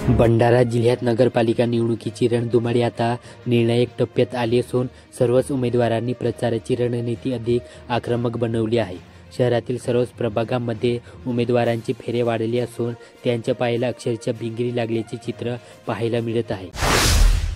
भंडारा जिल्ह्यात नगरपालिका निवडणुकीची रणधुमाळी आता निर्णायक टप्प्यात आली असून सर्वच उमेदवारांनी प्रचाराची रणनीती अधिक आक्रमक बनवली आहे। शहरातील सर्वच प्रभागांमध्ये उमेदवारांची फेरे वाढली असून त्यांच्या पायाला अक्षरशः भिंगरी लागल्याचे चित्र पाहायला मिळत आहे।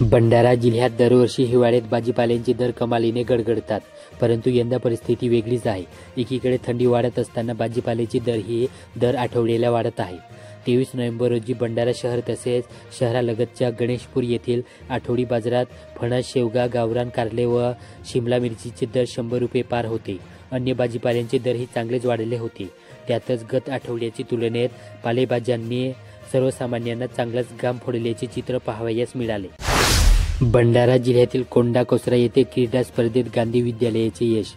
भंडारा जिल्ह्यात दरवर्षी हिवाळ्यात भाजीपाल्याचे दर कमालीने गडगडतात, परंतु यंदा परिस्थिती वेगळीच आहे। एकीकडे थंडी वाढत असताना भाजीपाल्याचे दरही दर आठवड्याला वाढत आहे। 23 नोव्हेंबर रोजी भंडारा शहर तसेच शहरालगतच्या गणेशपूर येथील आठवडी बाजारात फणस, शेवगा, गावरान कारले व शिमला मिरचीचे दर 100 रुपये पार होते। अन्य भाजीपाल्यांचे दरही चांगलेच वाढले होते। त्यातच गत आठवड्याची तुलनेत पालेभाज्यांनी सर्वसामान्यांना चांगलाच घाम फोडल्याचे चित्र पाहावयास मिळाले। भंडारा जिल्ह्यातील कोंडा कोसरा येथे क्रीडा स्पर्धेत गांधी विद्यालयाचे यश।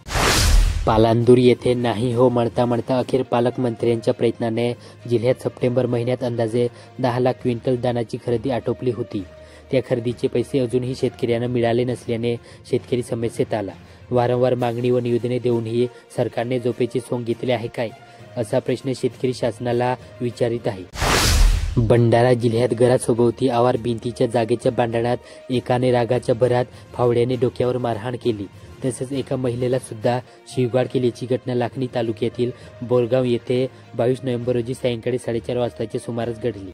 पालांदूर येथे नाही हो म्हणता म्हणता अखेर पालकमंत्र्यांच्या प्रयत्नाने जिल्ह्यात सप्टेंबर महिन्यात अंदाजे 10 लाख क्विंटल धानाची खरेदी आटोपली होती। त्या खरेदीचे पैसे अजूनही शेतकऱ्यांना मिळाले नसल्याने शेतकरी समस्येत आला। वारंवार मागणी व निवेदने देऊनही सरकारने झोपेचे सोंग घेतले आहे काय, असा प्रश्न शेतकरी शासनाला विचारित आहे। भंडारा जिल्ह्यात घरासभोवती आवार भिंतीच्या जागेच्या भांडणात एकाने रागाच्या भरात फावड्याने डोक्यावर मारहाण केली, तसेच एका महिलेला सुद्धा शिवगाळ केल्याची घटना लाखनी तालुक्यातील बोरगाव येथे 22 नोव्हेंबर रोजी सायंकाळी 4:30 वाजताच्या सुमारास घडली।